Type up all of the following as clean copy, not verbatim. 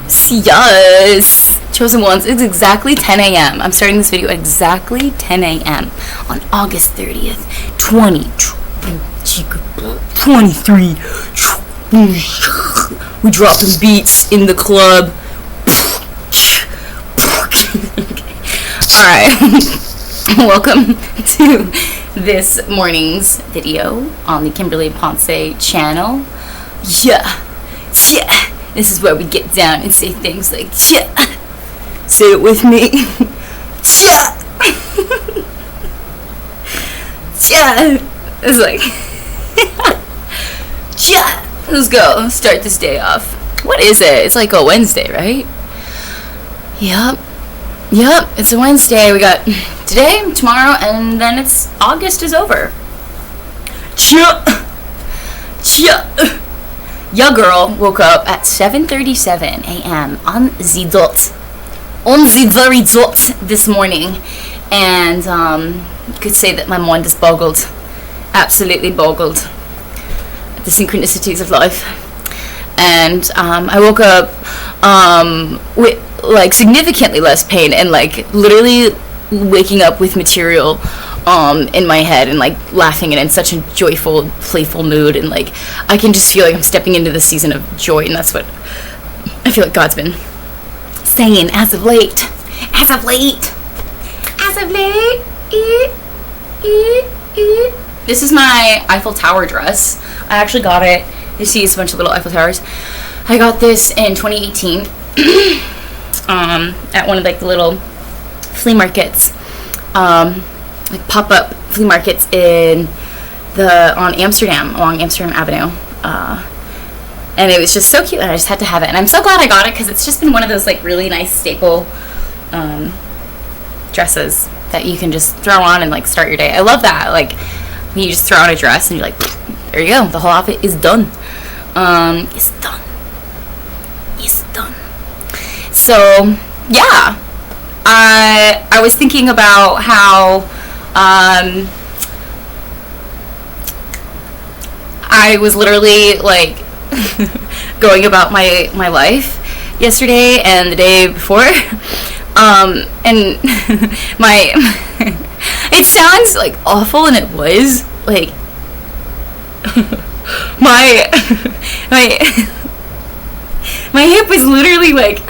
Yes! Chosen ones, it's exactly 10 a.m. I'm starting this video at exactly 10 a.m. on August 30th, 2023. We dropping beats in the club. Alright. Welcome to this morning's video on the Kimberlee Ponce channel. Yeah. This is where we get down and say things like, yeah. Say it with me. Yeah. Yeah. It's like, yeah. Let's go. Let's start this day off. What is it? It's like a Wednesday, right? Yep. It's a Wednesday. We got today, tomorrow, and then it's August is over. Chea. Your girl woke up at 7:37 a.m. on the dot. On the very dot this morning. And could say that my mind is boggled. Absolutely boggled. At the synchronicities of life. And I woke up with like significantly less pain and like literally waking up with material in my head and like laughing and in such a joyful, playful mood, and like I can just feel like I'm stepping into the season of joy, and that's what I feel like God's been saying as of late. This is my Eiffel Tower dress. I actually got it. You see it's a bunch of little Eiffel Towers. I got this in 2018 at one of like the little flea markets, like pop-up flea markets on Amsterdam, along Amsterdam Avenue, and it was just so cute, and I just had to have it, and I'm so glad I got it because it's just been one of those like really nice staple dresses that you can just throw on and like start your day. I love that, like you just throw on a dress and you're like, there you go, the whole outfit is done. It's done. So yeah, I was thinking about how I was literally like going about my life yesterday and the day before, and my it sounds like awful, and it was like my hip was literally like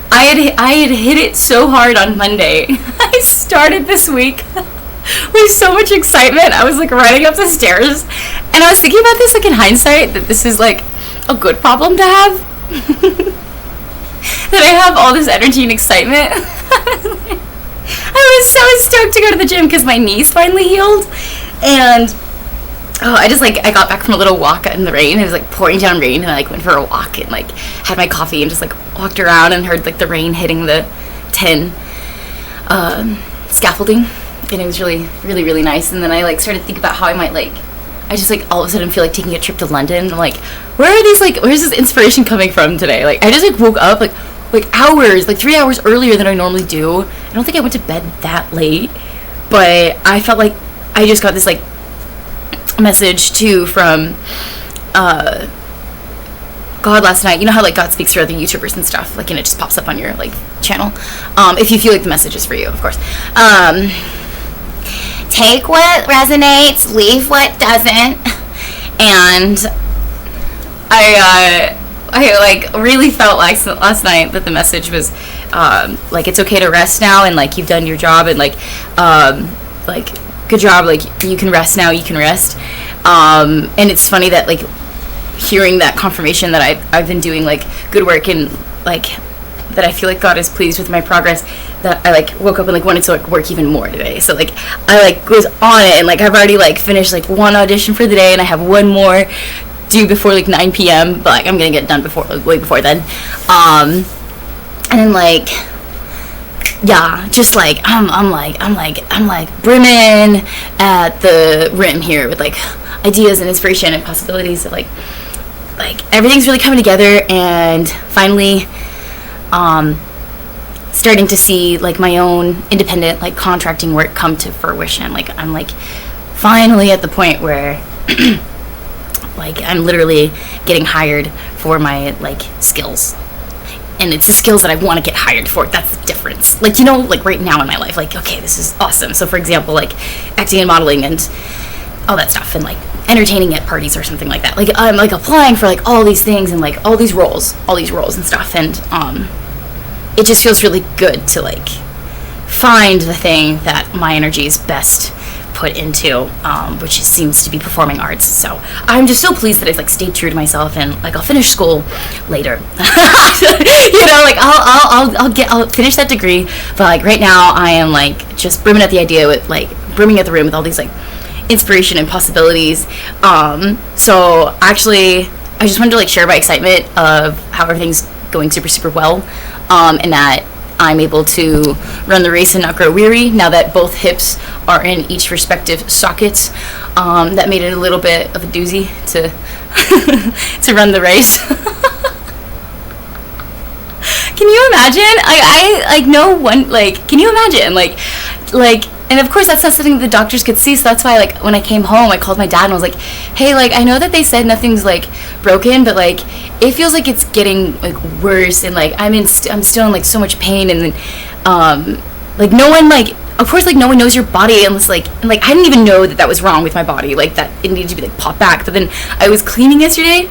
I had hit it so hard on Monday. I started this week with so much excitement. I was like running up the stairs, and I was thinking about this like in hindsight, that this is like a good problem to have. That I have all this energy and excitement. I was so stoked to go to the gym because my knees finally healed, and I got back from a little walk in the rain. It was like pouring down rain, and I like went for a walk and like had my coffee and just like walked around and heard like the rain hitting the tin scaffolding, and it was really, really, really nice. And then I like started to think about how I might I just like all of a sudden feel like taking a trip to London. I'm like, where's this inspiration coming from today? Like I just like woke up like 3 hours earlier than I normally do. I don't think I went to bed that late, but I felt like I just got this like message too from God last night. You know how like God speaks through other YouTubers and stuff, like, and it just pops up on your like channel, if you feel like the message is for you, of course. Take what resonates, leave what doesn't. And I like really felt like last night that the message was like it's okay to rest now, and like you've done your job, and like good job, like you can rest now, you can rest. And it's funny that like hearing that confirmation that I've been doing like good work, and like that I feel like God is pleased with my progress, that I like woke up and like wanted to like work even more today. So like I like was on it, and like I've already like finished like one audition for the day, and I have one more due before like 9 p.m. but like I'm gonna get done before way before then. And then like yeah, just like I'm like brimming at the rim here with like ideas and inspiration and possibilities of like everything's really coming together, and finally starting to see like my own independent like contracting work come to fruition. Like I'm like finally at the point where like I'm literally getting hired for my like skills, and it's the skills that I want to get hired for. That's the difference. Like, you know, like right now in my life, like, okay, this is awesome. So for example, like acting and modeling and all that stuff, and like entertaining at parties or something like that. Like I'm like applying for like all these things and like all these roles and stuff, and it just feels really good to like find the thing that my energy is best put into, which seems to be performing arts. So I'm just so pleased that I've like stayed true to myself, and like I'll finish school later. You know, like I'll finish that degree, but like right now I am like just brimming at the idea with like brimming at the room with all these like inspiration and possibilities. So actually I just wanted to like share my excitement of how everything's going super well, and that I'm able to run the race and not grow weary now that both hips are in each respective sockets. That made it a little bit of a doozy to to run the race. Can you imagine? I like no one like. Can you imagine like? And of course that's not something the doctors could see, so that's why like when I came home I called my dad and I was like, hey, like I know that they said nothing's like broken, but like it feels like it's getting like worse, and like I'm still in like so much pain, and then like no one, like of course like no one knows your body unless like, and like I didn't even know that was wrong with my body, like that it needed to be like popped back. But then I was cleaning yesterday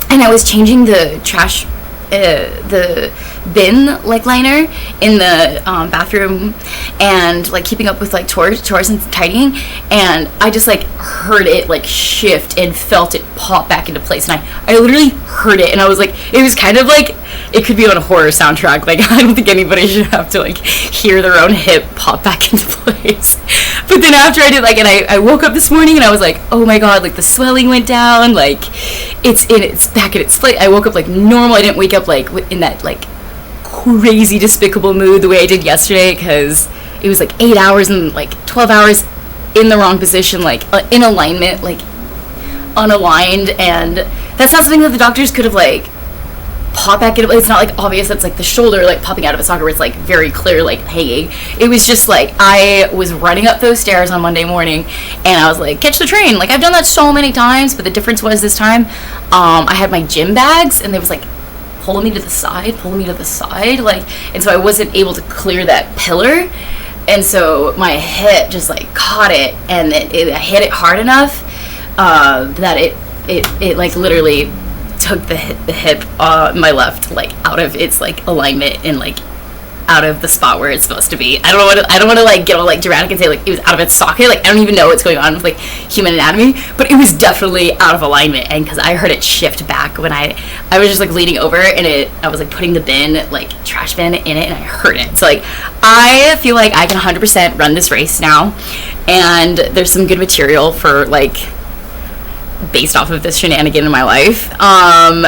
and I was changing the trash, the bin like liner in the bathroom, and like keeping up with like chores and tidying, and I just like heard it like shift and felt it pop back into place, and I literally heard it, and I was like, it was kind of like it could be on a horror soundtrack. Like I don't think anybody should have to like hear their own hip pop back into place. But then after I did like, and I woke up this morning and I was like, oh my god, like the swelling went down, like it's back in its place. I woke up like normal. I didn't wake up like in that like crazy despicable mood the way I did yesterday, because it was like 8 hours and like 12 hours in the wrong position, like in alignment, like unaligned, and that's not something that the doctors could have like pop back into. It's not like obvious that's like the shoulder like popping out of a socket where it's like very clear like hanging. It was just like I was running up those stairs on Monday morning and I was like, catch the train. Like I've done that so many times, but the difference was this time I had my gym bags and they was like pulling me to the side, like, and so I wasn't able to clear that pillar, and so my hip just like caught it, and I hit it hard enough that it like literally took the hip my left like out of its like alignment and like out of the spot where it's supposed to be. I don't want to like get all like dramatic and say like it was out of its socket. Like I don't even know what's going on with like human anatomy, but it was definitely out of alignment, and because I heard it shift back when I was just like leaning over, and I was like putting the bin, like trash bin in it, and I heard it. So like I feel like I can 100% run this race now, and there's some good material for like based off of this shenanigan in my life, and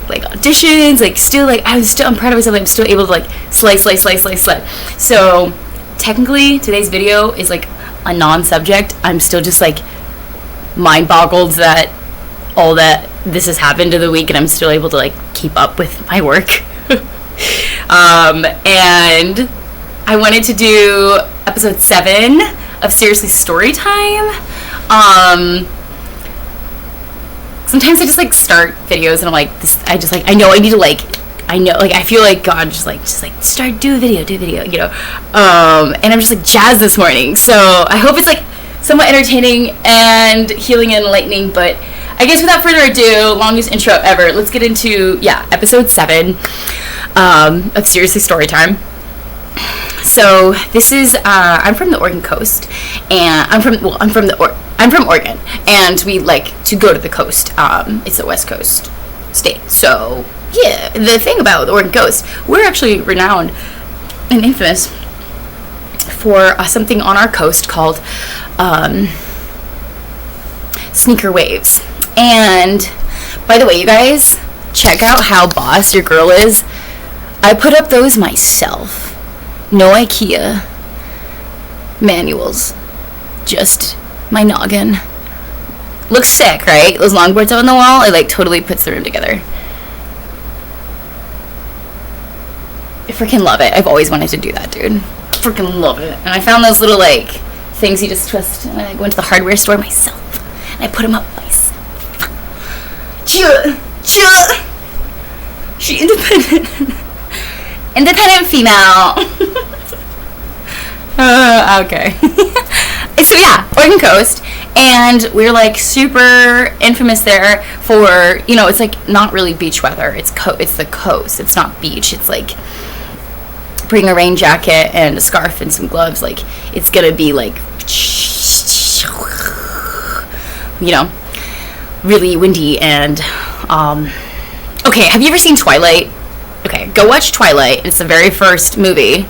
like auditions, like still like I'm proud of myself. I'm still able to like slay. So technically today's video is like a non-subject. I'm still just like mind boggled that all that this has happened to the week, and I'm still able to like keep up with my work. And I wanted to do episode 7 of Seriously Story Time. Sometimes I just like start videos and I'm like, I feel like God just like start, do a video, you know. And I'm just like jazzed this morning. So I hope it's like somewhat entertaining and healing and enlightening. But I guess without further ado, longest intro ever, let's get into episode 7 of Seriously Story Time. So this is I'm from the Oregon coast, and I'm from Oregon, and we like to go to the coast. It's a West Coast state. So yeah, the thing about the Oregon coast, we're actually renowned and infamous for something on our coast called sneaker waves. And by the way, you guys, check out how boss your girl is. I put up those myself. No IKEA manuals, just my noggin. Looks sick, right? Those longboards on the wall, it like totally puts the room together. I freaking love it. I've always wanted to do that, dude. Freaking love it. And I found those little like things you just twist, and I went to the hardware store myself and I put them up myself. She independent. Independent female. Okay. So yeah, Oregon coast, and we're like super infamous there for, you know, it's like not really beach weather. It's the coast. It's not beach. It's like bring a rain jacket and a scarf and some gloves. Like it's gonna be like, you know, really windy and okay. Have you ever seen Twilight? Okay, go watch Twilight. It's the very first movie.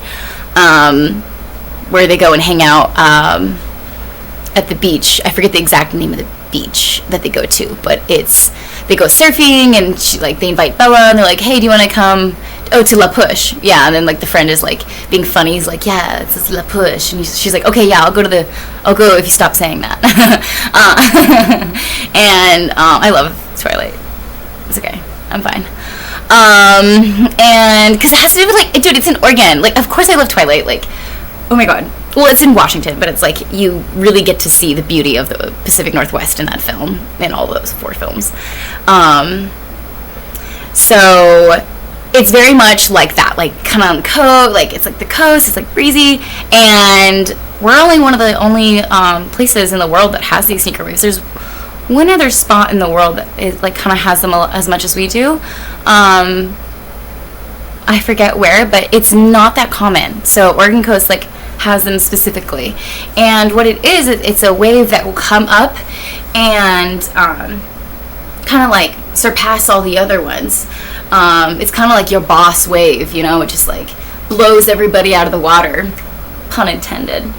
Where they go and hang out at the beach. I forget the exact name of the beach that they go to, but they go surfing, and they invite Bella, and they're like, hey, do you want to come to La Push? Yeah, and then like the friend is like being funny. He's like, yeah, it's La Push, and she's like, okay, yeah, I'll go if you stop saying that. And I love Twilight. It's okay, I'm fine. And because it has to do with like, dude, it's in Oregon. Like, of course I love Twilight. Like, oh my god. Well, it's in Washington, but it's like you really get to see the beauty of the Pacific Northwest in that film, in all those 4 films. So it's very much like that, like kind of on the coast, like it's like the coast, it's like breezy, and we're only one of the only places in the world that has these sneaker waves. There's one other spot in the world that is like kind of has them as much as we do. I forget where, but it's not that common. So Oregon coast like has them specifically, and what it is, it's a wave that will come up and kind of like surpass all the other ones. It's kind of like your boss wave, you know, it just like blows everybody out of the water, pun intended.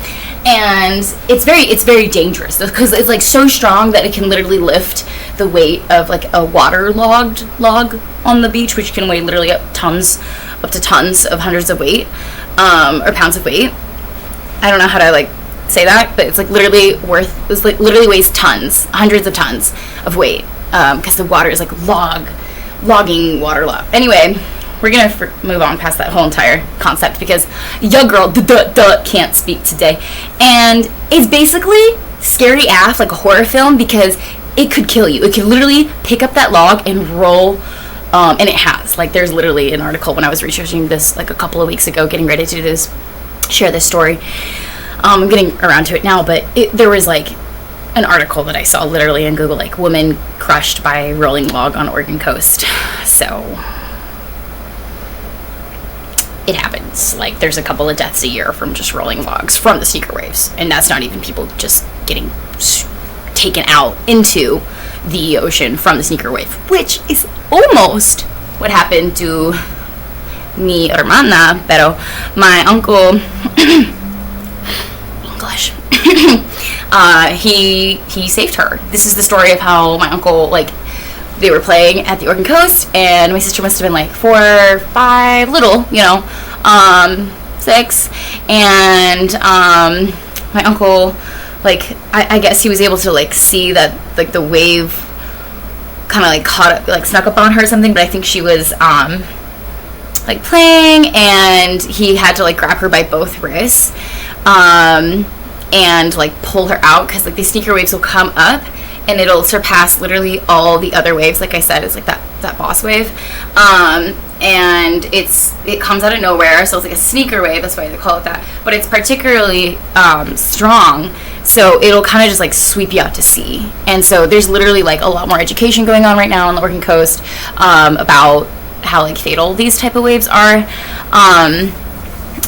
And it's very dangerous because it's like so strong that it can literally lift the weight of like a waterlogged log on the beach, which can weigh literally up to tons of hundreds of weight, or pounds of weight. I don't know how to like say that, but it's like literally literally weighs tons, hundreds of tons of weight, because the water is like logging waterlog. Anyway, we're gonna move on past that whole entire concept because your girl can't speak today, and it's basically scary AF, like a horror film, because it could kill you. It could literally pick up that log and roll. And it has. Like, there's literally an article when I was researching this like a couple of weeks ago, getting ready to share this story. I'm getting around to it now, but there was like an article that I saw literally in Google, like woman crushed by rolling log on Oregon coast. So it happens. Like, there's a couple of deaths a year from just rolling logs from the sneaker waves, and that's not even people just getting taken out into the ocean from the sneaker wave, which is almost what happened to mi hermana, pero my uncle English he saved her. This is the story of how my uncle, like, they were playing at the Oregon coast, and my sister must have been like 4, 5, little, you know, 6, and my uncle, like, I guess he was able to like see that like the wave kind of like caught up, like snuck up on her or something, but I think she was like playing, and he had to like grab her by both wrists and like pull her out, because like these sneaker waves will come up and it'll surpass literally all the other waves. Like I said, it's like that boss wave, and it comes out of nowhere, so it's like a sneaker wave, that's why they call it that, but it's particularly strong, so it'll kind of just like sweep you out to sea. And so there's literally like a lot more education going on right now on the Oregon coast about how like fatal these type of waves are,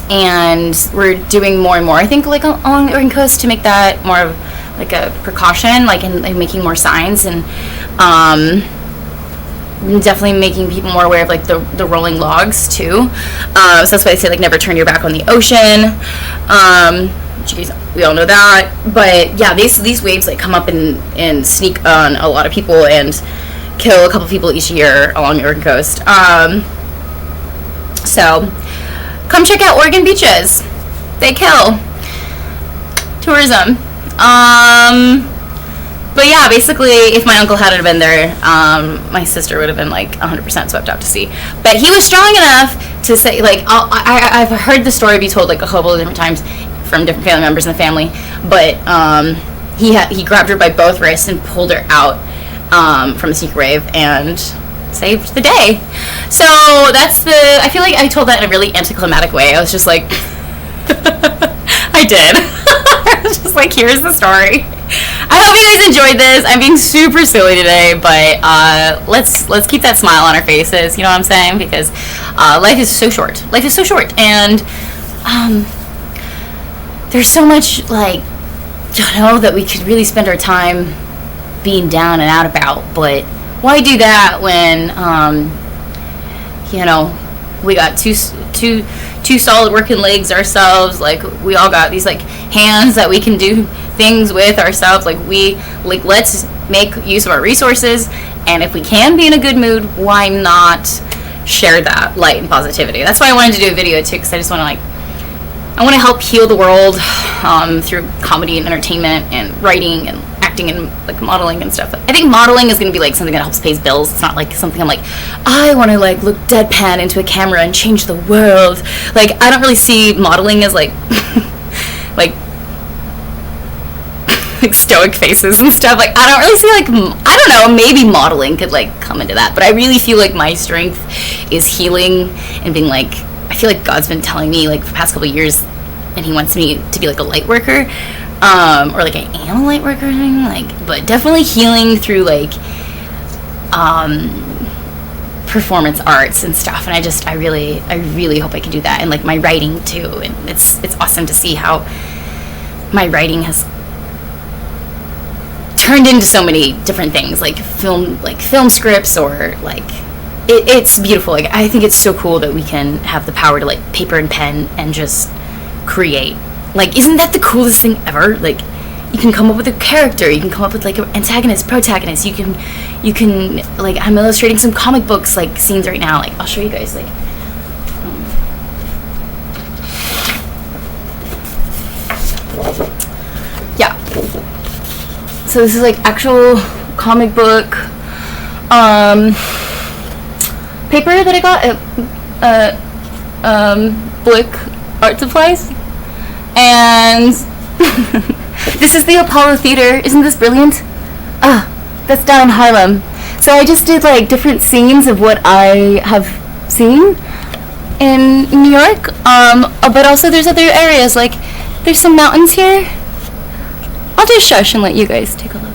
and we're doing more and more, I think, like on the Oregon coast, to make that more of like a precaution, like in like making more signs, and definitely making people more aware of like the rolling logs too. So that's why they say like never turn your back on the ocean. We all know that. But yeah, these waves like come up and sneak on a lot of people and kill a couple people each year along the Oregon coast. So come check out Oregon beaches. They kill. Tourism. But yeah, basically, if my uncle hadn't been there, my sister would have been like 100% swept out to sea. But he was strong enough to say, like, I've heard the story be told like a couple of different times from different family members in the family. But he grabbed her by both wrists and pulled her out. from a sneaker wave and saved the day. So I feel like I told that in a really anticlimactic way. I was just like, I did. I was just like, here's the story. I hope you guys enjoyed this. I'm being super silly today, but let's keep that smile on our faces. You know what I'm saying? Because life is so short. Life is so short, and there's so much, like, I don't know, that we could really spend our time being down and out about. But why do that when we got two solid working legs ourselves? Like, we all got these, like, hands that we can do things with ourselves. Let's make use of our resources, and if we can be in a good mood, why not share that light and positivity? That's why I wanted to do a video too, because I just want to help heal the world through comedy and entertainment and writing and acting and, like, modeling and stuff. I think modeling is going to be, like, something that helps pay bills. It's not like something I'm like, I want to, like, look deadpan into a camera and change the world. Like, I don't really see modeling as, like like stoic faces and stuff. Like, I don't really see, like, I don't know, maybe modeling could, like, come into that, but I really feel like my strength is healing and being, like, I feel like God's been telling me, like, for the past couple of years, and he wants me to be, like, a light worker, or, like, I am a light worker, like, but definitely healing through, like, performance arts and stuff. And I really hope I can do that. And, like, my writing too, and it's awesome to see how my writing has turned into so many different things, like film scripts, or, like, it's beautiful. Like, I think it's so cool that we can have the power to, like, paper and pen and just create. Like, isn't that the coolest thing ever? Like, you can come up with a character, you can come up with, like, an antagonist, protagonist, you can like, I'm illustrating some comic books, like, scenes right now. Like, I'll show you guys, like, yeah. So this is, like, actual comic book paper that I got at Blick Art Supplies, and this is the Apollo Theater. Isn't this brilliant? That's down in Harlem. So I just did, like, different scenes of what I have seen in New York, but also there's other areas, like, there's some mountains here. I'll just shush and let you guys take a look.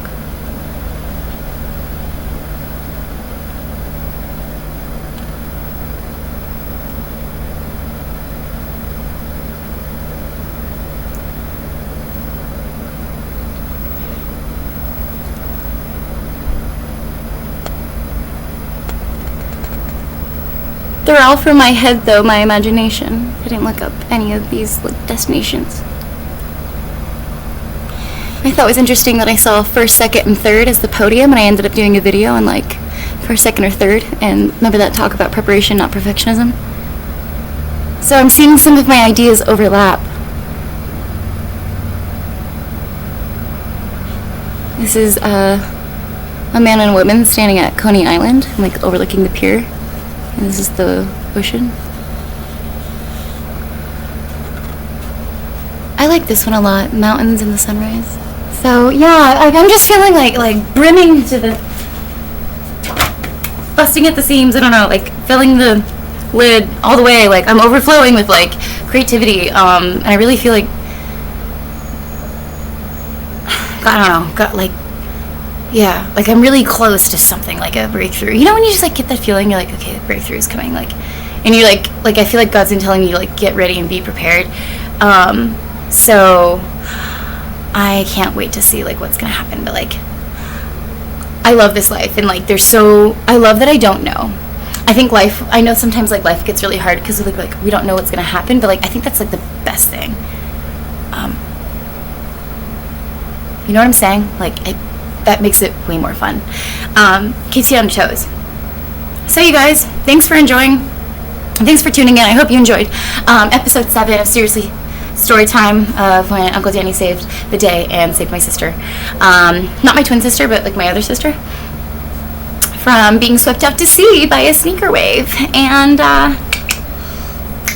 They're all from my head, though, my imagination. I didn't look up any of these, like, destinations. I thought it was interesting that I saw first, second, and third as the podium, and I ended up doing a video on, like, first, second, or third. And remember that talk about preparation, not perfectionism? So I'm seeing some of my ideas overlap. This is a man and a woman standing at Coney Island, like, overlooking the pier. And this is the ocean. I like this one a lot, mountains and the sunrise. So yeah, I'm just feeling like brimming to the, busting at the seams. I don't know, like, filling the lid all the way. Like, I'm overflowing with, like, creativity. And I really feel like, I don't know, yeah, like, I'm really close to something, like a breakthrough. You know when you just, like, get that feeling, you're like, okay, the breakthrough is coming, like, and you're like, I feel like God's been telling me, like, get ready and be prepared. So I can't wait to see, like, what's gonna happen. But, like, I love this life, and, like, I love that I don't know. I think I know sometimes, like, life gets really hard because, like, we don't know what's gonna happen, but, like, I think that's, like, the best thing. You know what I'm saying? Like, that makes it way more fun. Keeps you on your toes. So, you guys, thanks for enjoying. Thanks for tuning in. I hope you enjoyed episode 7 of Seriously Story Time, of when Uncle Danny saved the day and saved my sister. Not my twin sister, but, like, my other sister, from being swept out to sea by a sneaker wave. And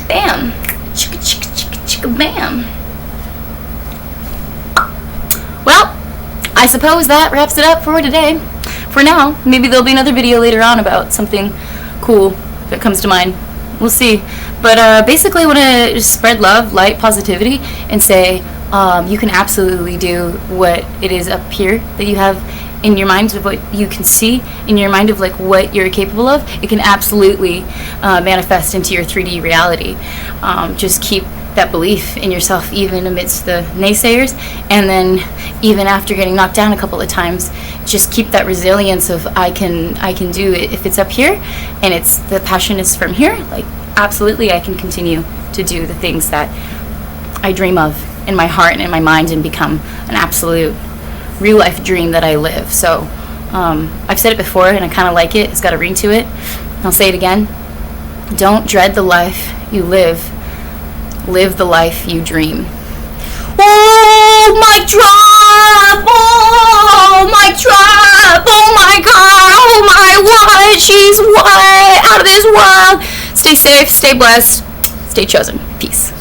bam, chicka chicka chicka chicka bam. Well, I suppose that wraps it up for today. for now, maybe there'll be another video later on about something cool that comes to mind. We'll see. But basically I want to spread love, light, positivity, and say you can absolutely do what it is up here that you have in your mind, of what you can see in your mind of like what you're capable of. It can absolutely manifest into your 3D reality. Just keep that belief in yourself even amidst the naysayers, and then even after getting knocked down a couple of times, just keep that resilience of I can do it. If it's up here and it's the passion is from here, like absolutely I can continue to do the things that I dream of in my heart and in my mind and become an absolute real life dream that I live. So I've said it before and I kind of like it. It's got a ring to it. I'll say it again. Don't dread the life you live. Live the life you dream. Oh, my drop! Oh, my drop! Oh, my God! Oh, my what? She's what? Out of this world! Stay safe, stay blessed, stay chosen. Peace.